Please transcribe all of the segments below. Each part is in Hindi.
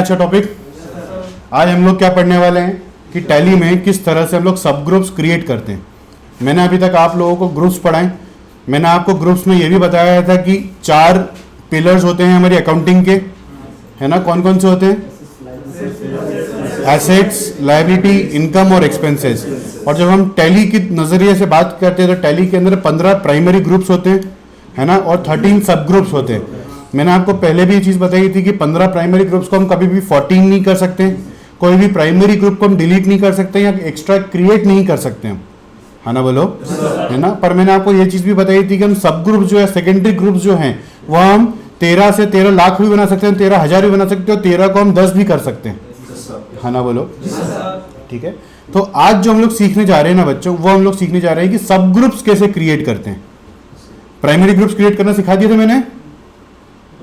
अच्छा टॉपिक। आज हम लोग क्या पढ़ने वाले हैं कि टैली में किस तरह से हम लोग सब ग्रुप्स क्रिएट करते हैं। मैंने अभी तक आप लोगों को ग्रुप्स पढ़ाए। मैंने आपको ग्रुप्स में ये भी बताया था कि 4 पिलर्स होते हैं हमारी अकाउंटिंग के, है ना। कौन कौन से होते हैं? एसेट्स, लायबिलिटी, इनकम और एक्सपेंसेस। और जब हम टैली की नजरिए से बात करते हैं तो टैली के अंदर 15 प्राइमरी ग्रुप्स होते हैं, है ना, और 13 सब ग्रुप्स होते हैं। मैंने आपको पहले भी ये चीज बताई थी कि 15 प्राइमरी ग्रुप्स को हम कभी भी 14 नहीं कर सकते, कोई भी प्राइमरी ग्रुप को हम डिलीट नहीं कर सकते या एक्स्ट्रा क्रिएट नहीं कर सकते हम, है ना, बोलो, है ना। पर मैंने आपको ये चीज भी बताई थी कि हम सब ग्रुप जो है, सेकेंडरी ग्रुप जो हैं, वह हम 13 से 13 लाख भी बना सकते हैं, 13,000 भी बना सकते हैं, 13 को हम 10 भी कर सकते हैं, है ना, बोलो, ठीक है। तो आज जो हम लोग सीखने जा रहे हैं ना बच्चों, वो हम लोग सीखने जा रहे हैं कि सब ग्रुप्स कैसे क्रिएट करते हैं। प्राइमरी ग्रुप्स क्रिएट करना सिखा दिया था मैंने,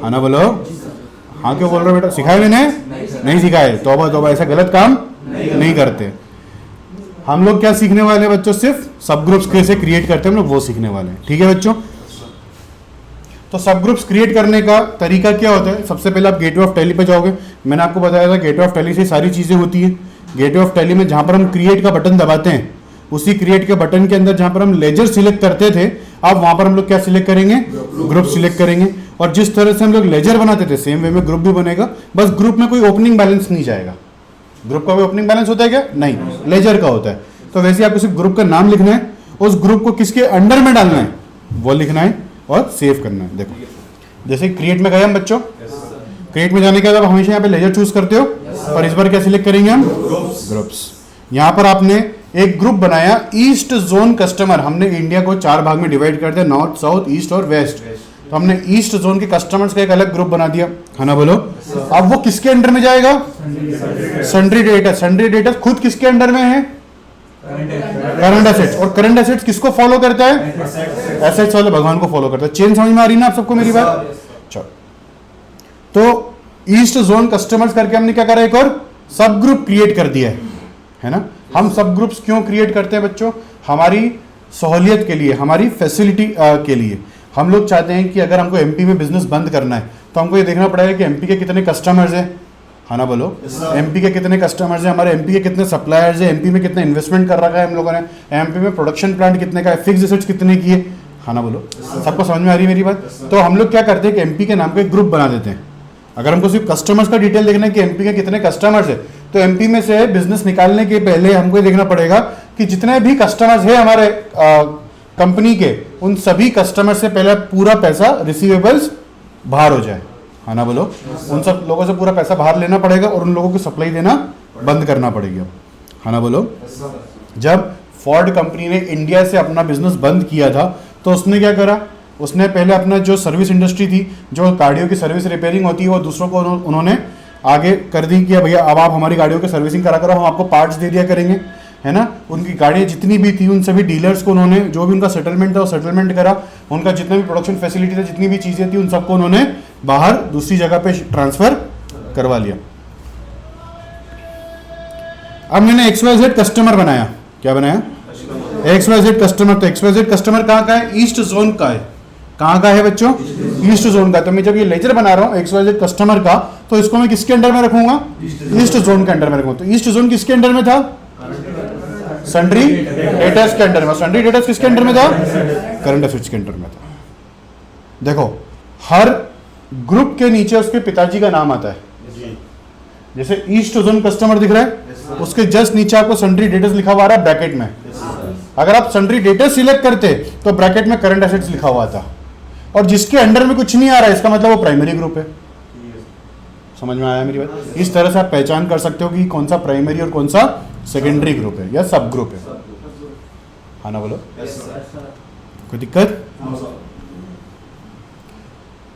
है ना, बोलो। हाँ क्यों बोल रहे हो बेटा? सिखाया मैंने? नहीं सिखाए। तौबा तौबा, ऐसा गलत काम नहीं करते। हम लोग क्या सीखने वाले हैं बच्चों? सिर्फ सब ग्रुप्स कैसे क्रिएट करते हैं हम लोग वो सीखने वाले हैं, ठीक है बच्चों। तो सब ग्रुप्स क्रिएट करने का तरीका क्या होता है? सबसे पहले आप गेटवे ऑफ टैली पे जाओगे। मैंने आपको बताया था गेटवे ऑफ टैली से सारी चीजें होती है। गेटवे ऑफ टैली में जहां पर हम क्रिएट का बटन दबाते हैं, उसी क्रिएट के बटन के अंदर जहां पर हम लेजर सिलेक्ट करते थे, अब वहां पर हम लोग क्या सिलेक्ट करेंगे? ग्रुप सिलेक्ट करेंगे। और जिस तरह से हम लोग लेजर बनाते थे सेम वे में ग्रुप भी बनेगा, बस ग्रुप में कोई ओपनिंग बैलेंस नहीं जाएगा। ग्रुप का कोई ओपनिंग बैलेंस होता है क्या? नहीं, लेजर का होता है। तो वैसे आपको सिर्फ ग्रुप का नाम लिखना है, उस ग्रुप को किसके अंडर में डालना है वो लिखना है और सेव करना है। देखो जैसे क्रिएट में गए हम बच्चों, क्रिएट में जाने के बाद आप हमेशा यहाँ पे लेजर चूज करते हो, और इस बार क्या सिलेक्ट करेंगे हम? ग्रुप्स। यहाँ पर आपने एक ग्रुप बनाया ईस्ट जोन कस्टमर। हमने इंडिया को 4 भाग में डिवाइड कर दिया, नॉर्थ, साउथ, ईस्ट और वेस्ट। तो हमने ईस्ट जोन के कस्टमर्स का एक अलग ग्रुप बना दिया, है ना, बोलो। अब वो किसके अंडर में जाएगा? Sundry data. सन्ड्री डेटा खुद किसके अंडर में है? Current assets. और करंट एसेट्स किसको फॉलो करता है? एसेट्स वाले भगवान को फॉलो करता है। चेन समझ में आ रही ना आप सबको मेरी बात? चलो, तो ईस्ट जोन कस्टमर्स करके हमने क्या करा? एक और सब ग्रुप क्रिएट कर दिया है ना। हम सब ग्रुप्स क्यों क्रिएट करते हैं बच्चों? हमारी सहूलियत के लिए, हमारी फैसिलिटी के लिए। हम लोग चाहते हैं कि अगर हमको एमपी में बिजनेस बंद करना है तो हमको ये देखना पड़ेगा कि एमपी के कितने कस्टमर्स हैं, है ना, बोलो। एमपी के कितने कस्टमर्स हैं, हमारे एमपी के कितने सप्लायर्स हैं, एमपी में कितना इन्वेस्टमेंट कर रखा है हम लोगों ने, एमपी में प्रोडक्शन प्लांट कितने का है, फिक्स एसेट्स कितने की है ना, बोलो। सबको समझ में आ रही है मेरी बात? तो हम लोग क्या करते हैं कि एमपी के नाम पे एक ग्रुप बना देते हैं। अगर हमको सिर्फ कस्टमर्स का डिटेल देखना है कि एमपी के कितने कस्टमर्स है, तो एमपी में से बिजनेस निकालने के पहले हमको ये देखना पड़ेगा कि जितने भी कस्टमर्स है हमारे कंपनी के, उन सभी कस्टमर से पहले पूरा पैसा रिसीवेबल्स बाहर हो जाए, है ना, बोलो। उन सब लोगों से पूरा पैसा बाहर लेना पड़ेगा और उन लोगों को सप्लाई देना बंद करना पड़ेगा, है ना, बोलो। जब फोर्ड कंपनी ने इंडिया से अपना बिजनेस बंद किया था तो उसने क्या करा? उसने पहले अपना जो सर्विस इंडस्ट्री थी, जो गाड़ियों की सर्विस रिपेयरिंग होती है, वो दूसरों को उन्होंने आगे कर दी कि भैया अब आप हमारी गाड़ियों की सर्विसिंग करा करो, हम आपको पार्ट्स दे दिया करेंगे, है ना। उनकी गाड़ियाँ जितनी भी थी उन सभी डीलर्स को उन्होंने, जो भी उनका सेटलमेंट था वो सेटलमेंट करा। उनका जितना भी प्रोडक्शन फैसिलिटी था, जितनी भी चीज़ें थी, उन सबको उन्होंने बाहर दूसरी जगह पे ट्रांसफर करवा लिया। अब मैंने XYZ कस्टमर बनाया। क्या बनाया? XYZ customer. तो XYZ कस्टमर कहाँ का है? ईस्ट जोन का है। कहाँ का है बच्चों? ईस्ट जोन का। तो मैं जब ये लेजर बना रहा हूँ XYZ कस्टमर का, तो इसको मैं किसके अंडर में रखूंगा? ईस्ट जोन के अंडर में रखूंगा। तो ईस्ट जोन किसके अंडर में था? सन्ड्री डेटर्स के अंडर में। सन्ड्री डेटर्स किसके अंडर में था? करंट एसेट्स के अंडर में था। देखो हर ग्रुप के नीचे उसके पिताजी का नाम आता है। जैसे ईस्ट जोन कस्टमर दिख रहा है, उसके जस्ट नीचे आपको सन्ड्री डेटर्स लिखा हुआ आ रहा है ब्रैकेट में। अगर आप सन्ड्री डेटर्स सिलेक्ट करते तो ब्रैकेट में करंट एसेट्स लिखा हुआ था, और जिसके अंडर में कुछ नहीं आ रहा है इसका मतलब वो प्राइमरी ग्रुप है। समझ में आया मेरी बात? इस तरह से आप पहचान कर सकते हो कि कौन सा प्राइमरी और कौन सा सेकेंडरी ग्रुप है या सब ग्रुप है ना, बोलो। कोई दिक्कत?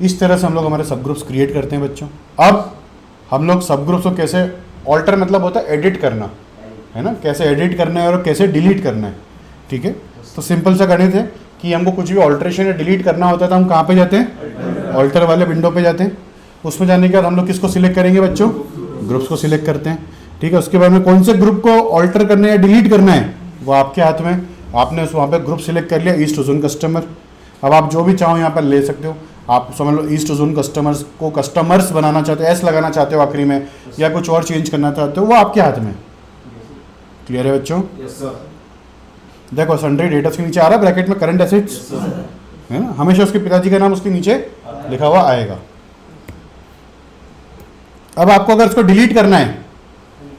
इस तरह से हम लोग हमारे सब ग्रुप्स क्रिएट करते हैं बच्चों। अब हम लोग सब ग्रुप्स को कैसे ऑल्टर, मतलब होता है एडिट करना, है ना, कैसे एडिट करना है और कैसे डिलीट करना है, ठीक है। तो सिंपल सा गणित है कि हमको कुछ भी ऑल्ट्रेशन या डिलीट करना होता है तो हम कहाँ पे जाते हैं? ऑल्टर वाले विंडो पे जाते हैं। उसमें जाने के बाद हम लोग किसको सिलेक्ट करेंगे बच्चों? ग्रुप्स को सिलेक्ट करते हैं, ठीक है। उसके बाद में कौन से ग्रुप को ऑल्टर करना है या डिलीट करना है वो आपके हाथ में। आपने वहाँ पे ग्रुप सिलेक्ट कर लिया ईस्ट जोन कस्टमर। अब आप जो भी चाहो यहाँ पर ले सकते हो। आप समझ लो ईस्ट जोन कस्टमर्स को कस्टमर्स बनाना चाहते हो, एस लगाना चाहते हो आखिरी में, या कुछ और चेंज करना चाहते हो, वो आपके हाथ में। क्लियर है बच्चों? देखो सन्ड्री डेटर्स के नीचे आ रहा है ब्रैकेट में करंट एसेट्स, है ना, हमेशा उसके पिताजी का नाम उसके नीचे लिखा हुआ आएगा। अब आपको अगर इसको डिलीट करना है,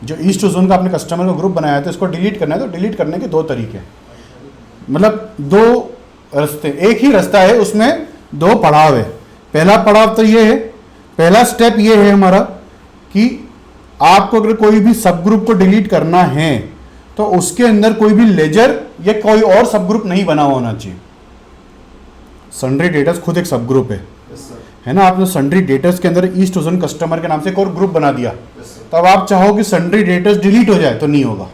जो ईस्ट जोन का आपने कस्टमर का ग्रुप बनाया है तो इसको डिलीट करना है, तो डिलीट करने के 2 तरीके, मतलब 2 रास्ते, एक ही रास्ता है, उसमें 2 पड़ाव है। पहला पड़ाव तो ये है, पहला स्टेप ये है हमारा कि आपको अगर कोई भी सब ग्रुप को डिलीट करना है तो उसके अंदर कोई भी लेजर या कोई और सब ग्रुप नहीं बना होना चाहिए। सन्ड्री डेटर्स खुद एक सब ग्रुप है ना, आपने सन्ड्री डेटर्स के अंदर ईस्ट जोन कस्टमर के नाम से एक और ग्रुप बना दिया, तो अब आप चाहो कि सन्ड्री डेटर्स डिलीट हो जाए तो नहीं होगा।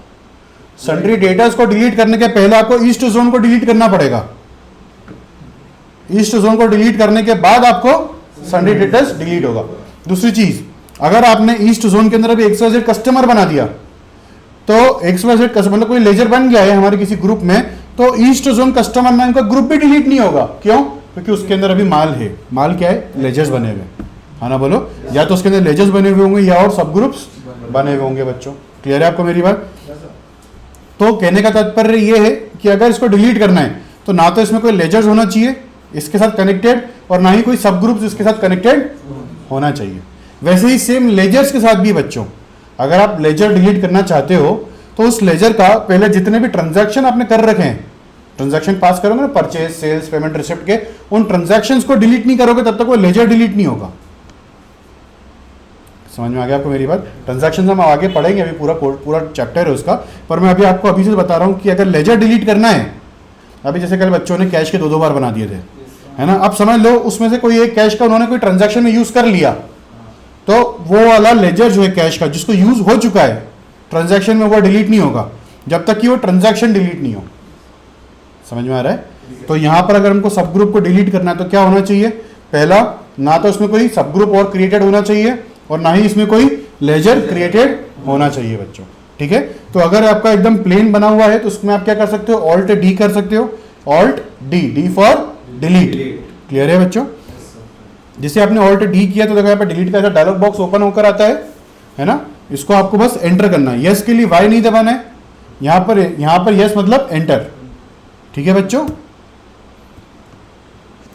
सन्ड्री डेटर्स को डिलीट करने के पहले आपको ईस्ट जोन को डिलीट करना पड़ेगा, ईस्ट जोन को डिलीट करने के बाद आपको सन्ड्री डेटर्स डिलीट होगा। दूसरी चीज, अगर आपने ईस्ट जोन के अंदर अभी XYZ कस्टमर बना दिया तो XYZ कस्टमर कोई लेजर बन गया है हमारे किसी ग्रुप में, तो ईस्ट जोन कस्टमर नाम का ग्रुप भी डिलीट नहीं होगा। क्यों? क्योंकि उसके अंदर अभी माल है। माल क्या है? लेजर्स बने हुए, है ना, बोलो, या तो उसके अंदर लेजर्स बने हुए होंगे या और सब ग्रुप्स बने हुए होंगे। बच्चों क्लियर है आपको मेरी बात? तो कहने का तात्पर्य ये है कि अगर इसको डिलीट करना है तो ना तो इसमें कोई लेजर्स होना चाहिए इसके साथ कनेक्टेड, और ना ही कोई सब ग्रुप्स इसके साथ कनेक्टेड होना चाहिए। वैसे ही सेम लेजर्स के साथ भी बच्चों, अगर आप लेजर डिलीट करना चाहते हो तो उस लेजर का पहले जितने भी ट्रांजैक्शन आपने कर रखे हैं, ट्रांजैक्शन पास करोगे ना, परचेज, सेल्स, पेमेंट, रिसिप्ट के, उन ट्रांजैक्शंस को डिलीट नहीं करोगे तब तक वो लेजर डिलीट नहीं होगा। समझ में आ गया आपको मेरी बात? ट्रांजैक्शन हम आगे पढ़ेंगे, अभी पूरा चैप्टर है उसका, पर मैं अभी आपको अभी से बता रहा हूँ कि अगर लेजर डिलीट करना है, अभी जैसे कल बच्चों ने कैश के 2-2 बार बना दिए थे, है ना, अब समझ लो उसमें से कोई एक कैश का उन्होंने कोई ट्रांजैक्शन में यूज कर लिया, तो वो वाला लेजर जो है कैश का जिसको यूज हो चुका है ट्रांजैक्शन में, वो डिलीट नहीं होगा जब तक कि वो ट्रांजैक्शन डिलीट नहीं हो। समझ में आ रहा है? तो यहां पर अगर हमको सब ग्रुप को डिलीट करना है तो क्या होना चाहिए? पहला, ना तो उसमें कोई सब ग्रुप और क्रिएटेड होना चाहिए और ना ही इसमें कोई लेजर क्रिएटेड होना चाहिए बच्चों। ठीक है? तो अगर आपका एकदम प्लेन बना हुआ है तो उसमें आप क्या कर सकते हो? ऑल्ट डी कर सकते हो, alt D, D for delete. Clear है बच्चों? जिसे आपने ऑल्ट डी किया तो देखो यहाँ पर डिलीट का डायलॉग बॉक्स ओपन होकर आता है ना, इसको आपको बस एंटर करना है। यस के लिए वाई नहीं दबाना है, यहां पर यस मतलब एंटर। ठीक है बच्चों?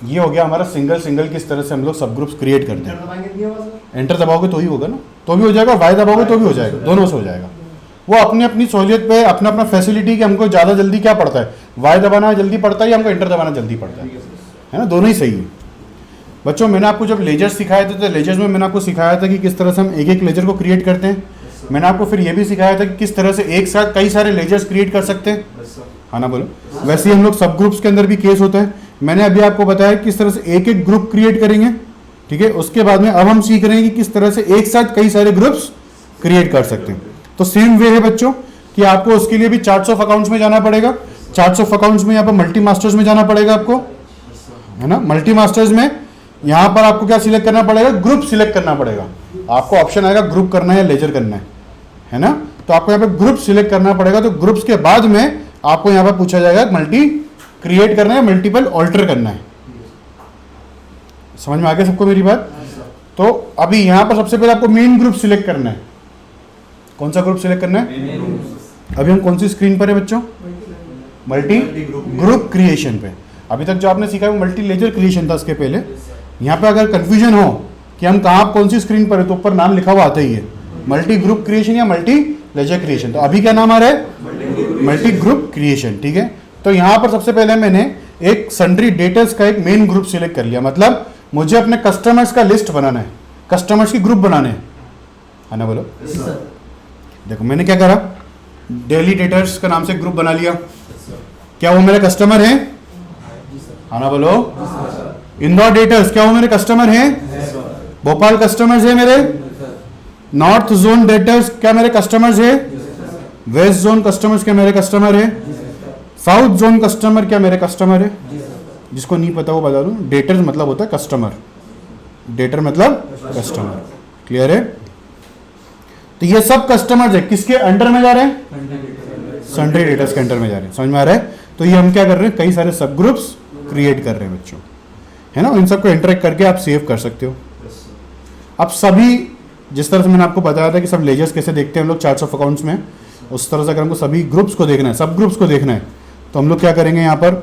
ये हो गया हमारा सिंगल किस तरह से हम लोग सब ग्रुप्स क्रिएट करते हैं। एंटर दबाओगे तो ही होगा ना, तो भी हो जाएगा, वाई दबाओगे तो भी हो जाएगा, दोनों से हो जाएगा। वो अपनी अपनी सहूलियत पे अपना अपना फैसिलिटी कि हमको ज़्यादा जल्दी क्या पड़ता है, वाई दबाना जल्दी पड़ता है या हमको एंटर दबाना जल्दी पड़ता है ना, दोनों ही सही है बच्चों। मैंने आपको जब लेजर्स सिखाए थे तो लेजर्स में मैंने आपको सिखाया था कि किस तरह से हम एक लेजर को क्रिएट करते हैं। मैंने आपको फिर ये भी सिखाया था कि किस तरह से एक साथ कई सारे लेजर्स क्रिएट कर सकते हैं, हाँ ना बोलो। वैसे ही हम लोग सब ग्रुप्स के अंदर भी केस होता है। मैंने अभी आपको बताया किस तरह से एक ग्रुप क्रिएट करेंगे, ठीक है। उसके बाद में अब हम सीख रहे हैं कि किस तरह से एक साथ कई सारे ग्रुप्स क्रिएट कर सकते हैं। तो सेम वे है बच्चों कि आपको उसके लिए भी चार्ट्स ऑफ अकाउंट्स में जाना पड़ेगा। चार्ट्स ऑफ अकाउंट्स में यहाँ पर मल्टी मास्टर्स में जाना पड़ेगा आपको, है ना। मल्टी मास्टर्स में यहाँ पर आपको क्या सिलेक्ट करना पड़ेगा? ग्रुप सिलेक्ट करना पड़ेगा। आपको ऑप्शन आएगा ग्रुप करना है या लेजर करना है ना। तो आपको यहाँ पे ग्रुप सिलेक्ट करना पड़ेगा। तो ग्रुप्स के बाद में आपको यहाँ पर पूछा जाएगा मल्टी क्रिएट करना है, मल्टीपल ऑल्टर करना है। समझ में आ गया सबको मेरी बात? तो अभी यहाँ पर सबसे पहले आपको मेन ग्रुप सिलेक्ट करना है। कौन सा ग्रुप सिलेक्ट करना है? अभी हम कौन सी स्क्रीन पर है बच्चों? मल्टी ग्रुप क्रिएशन पे। अभी तक जो आपने सीखा है वो मल्टी लेजर क्रिएशन था। इसके पहले यहाँ पे अगर कंफ्यूजन हो कि हम कहाँ कौन सी स्क्रीन पर है तो ऊपर नाम लिखा हुआ आता ही है, मल्टी ग्रुप क्रिएशन या मल्टी लेजर क्रिएशन। तो अभी क्या नाम आ रहा है? Multi group creation. ठीक है। तो यहाँ पर सबसे पहले मैंने एक सन्ड्री डेटर्स का एक मेन ग्रुप सिलेक्ट कर लिया। मतलब मुझे अपने कस्टमर्स का लिस्ट बनाना है, कस्टमर्स की ग्रुप बनाने हैं, है ना। बोलो देखो मैंने क्या करा, डेली डेटर्स का नाम से ग्रुप बना लिया। क्या वो मेरे कस्टमर हैं? है ना। बोलो इंदौर डेटर्स, क्या वो मेरे कस्टमर हैं? भोपाल कस्टमर्स है मेरे। नॉर्थ जोन डेटर्स क्या मेरे कस्टमर्स है? वेस्ट जोन कस्टमर्स क्या मेरे कस्टमर है? साउथ जोन कस्टमर क्या मेरे कस्टमर है? जिसको नहीं पता वो बता दूं, डेटर्स मतलब होता है कस्टमर, डेटर मतलब कस्टमर। क्लियर है? तो ये सब कस्टमर्स है किसके अंडर में जा रहे हैं? सन्ड्री डेटर्स के अंडर में जा रहे हैं। समझ में आ रहा है? तो ये हम क्या कर रहे हैं? कई सारे सब ग्रुप्स क्रिएट कर रहे हैं बच्चों। है ना, इन सबको इंटरेक्ट करके आप सेव कर सकते हो। अब सभी जिस तरह से मैंने आपको बताया था कि सब लेजर्स कैसे देखते हैं हम लोग चार्ट्स ऑफ अकाउंट्स में, उस तरह से अगर हमको सभी ग्रुप्स को देखना है, सब ग्रुप्स को देखना है, तो हम लोग क्या करेंगे, यहाँ पर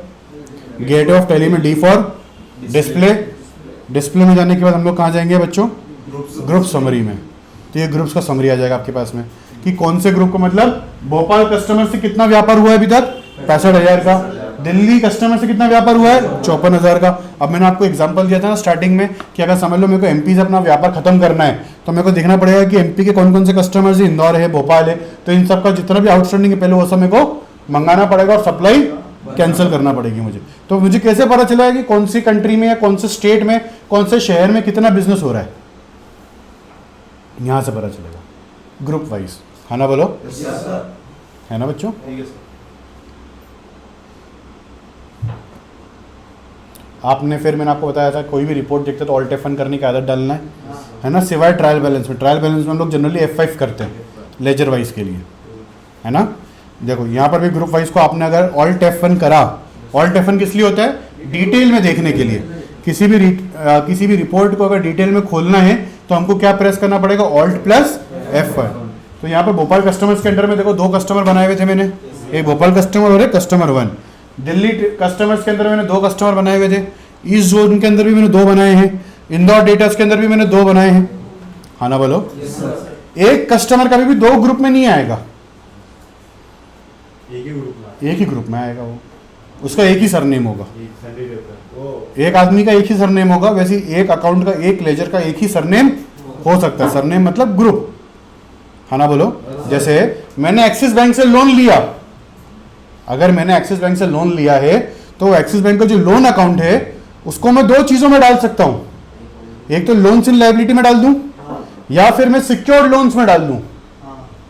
गेटवे ऑफ टैली में डी फॉर डिस्प्ले, डिस्प्ले में जाने के बाद हम लोग कहाँ जाएंगे बच्चों, ग्रुप समरी में। तो ये ग्रुप्स का समरी आ जाएगा आपके पास में कि कौन से ग्रुप को, मतलब भोपाल कस्टमर से कितना व्यापार हुआ है अभी तक, 65,000 का। दिल्ली कस्टमर से कितना व्यापार हुआ है, 54,000 का। अब मैंने आपको एग्जांपल दिया था ना स्टार्टिंग में कि अगर समझ लो मेरे को एमपी से अपना व्यापार खत्म करना है, तो मेरे को देखना पड़ेगा कि एमपी के कौन कौन से कस्टमर्स है, इंदौर है, भोपाल है, तो इन सब का जितना भी आउटस्टैंडिंग है पहले वो सब मेरे को मंगाना पड़ेगा और सप्लाई कैंसिल करना पड़ेगी मुझे। तो मुझे कैसे पता चलेगा कि कौन सी कंट्री में या कौन से स्टेट में, कौन से शहर में कितना बिजनेस हो रहा है, यहां से पता चलेगा ग्रुप वाइज, है ना, बोलो है ना बच्चों। आपने फिर मैंने आपको बताया था कोई भी रिपोर्ट देखते तो ऑल्ट F1 करने की आदत डालना है ना, सिवाय ट्रायल बैलेंस में। ट्रायल बैलेंस में हम लोग जनरली F5 करते हैं लेजर वाइज के लिए, है ना। देखो यहाँ पर भी ग्रुप वाइज को आपने अगर ऑल्ट F1 करा, ऑल्ट F1 किस लिए होता है, डिटेल में देखने के लिए। किसी भी रिपोर्ट को अगर डिटेल में खोलना है तो हमको क्या प्रेस करना पड़ेगा, ऑल्ट प्लस F1। तो यहाँ पर भोपाल कस्टमर्स के अंडर में देखो 2 कस्टमर बनाए हुए थे मैंने, एक भोपाल कस्टमर और एक कस्टमर 1। दिल्ली कस्टमर्स के अंदर मैंने 2 कस्टमर बनाए हुए थे, ईस्ट जोन के अंदर भी मैंने 2 बनाए हैं, इंदौर डेटास के अंदर भी मैंने 2 बनाए हैं, हाँ ना बोलो। एक कस्टमर कभी भी 2 ग्रुप में नहीं आएगा, एक ही ग्रुप में आएगा, वो उसका एक ही सरनेम होगा, एक आदमी का एक ही सरनेम होगा। वैसे एक अकाउंट का, एक लेजर का एक ही सरनेम हो सकता है, सरनेम मतलब ग्रुप, हाँ ना बोलो। जैसे मैंने एक्सिस बैंक से लोन लिया, अगर मैंने एक्सिस बैंक से लोन लिया है तो एक्सिस बैंक का जो लोन अकाउंट है उसको मैं 2 चीजों में डाल सकता हूं, एक तो लोन्स इन लायबिलिटी में डाल दूं या फिर मैं सिक्योर्ड लोन्स में डाल दूं,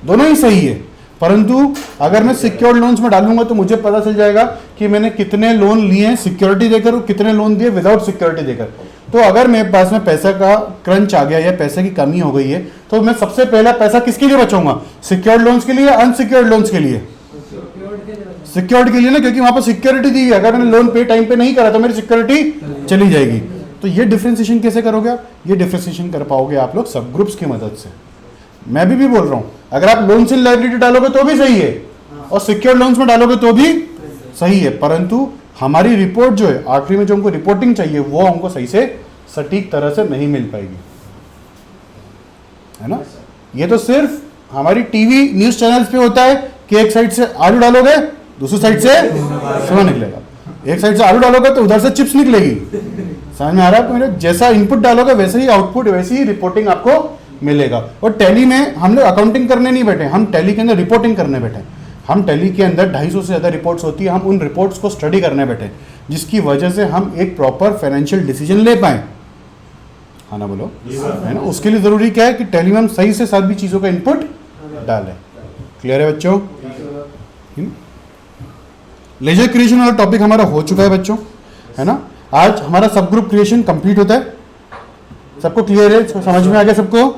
दोनों ही सही है। परंतु अगर मैं सिक्योर्ड लोन्स में डालूंगा तो मुझे पता चल जाएगा कि मैंने कितने लोन लिए हैं सिक्योरिटी देकर और कितने लोन दिए विदाउट सिक्योरिटी देकर। तो अगर मेरे पास में पैसा का क्रंच आ गया या पैसे की कमी हो गई है तो मैं सबसे पहला पैसा किसके लिए बचाऊंगा, सिक्योर्ड लोन्स के लिए या अनसिक्योर्ड लोन्स के लिए, सिक्योर्ड के लिए ना, क्योंकि वहां पर सिक्योरिटी दी है। अगर मैंने लोन पे टाइम पे नहीं करा तो मेरी सिक्योरिटी चली जाएगी। तो ये डिफरेंशिएशन कैसे करोगे आप, ये डिफरेंशिएशन कर पाओगे आप लोग सब ग्रुप्स की मदद से। मैं भी बोल रहा हूं, अगर आप लोन्स इन लायबिलिटी डालोगे तो भी सही है और सिक्योर्ड लोन्स में डालोगे तो भी सही है, परंतु हमारी रिपोर्ट जो है आखिरी में जो हमको रिपोर्टिंग चाहिए वो हमको सही से सटीक तरह से नहीं मिल पाएगी, है ना। ये तो सिर्फ हमारी टीवी न्यूज चैनल्स पे होता है कि एक साइड से आलू डालोगे दूसरी साइड से सोना निकलेगा, एक साइड से आलू डालोगे तो उधर से चिप्स निकलेगी, समझ में आ रहा है आपको मेरे। जैसा इनपुट डालोगे वैसे ही आउटपुट, वैसी ही रिपोर्टिंग आपको मिलेगा। और टैली में हम लोग अकाउंटिंग करने नहीं बैठे, हम टैली के अंदर रिपोर्टिंग करने बैठे। हम टैली के अंदर 250 से ज़्यादा रिपोर्ट्स होती है, हम उन रिपोर्ट्स को स्टडी करने बैठे जिसकी वजह से हम एक प्रॉपर फाइनेंशियल डिसीजन ले पाए, हाँ ना बोलो, है ना। उसके लिए ज़रूरी क्या है कि टैली में हम सही से सभी चीज़ों का इनपुट डालें। क्लियर है बच्चों। लेजर क्रिएशन वाला टॉपिक हमारा हो चुका है बच्चों, है ना। आज हमारा सब ग्रुप क्रिएशन कंप्लीट होता है। सबको क्लियर है, समझ में आ गया सबको।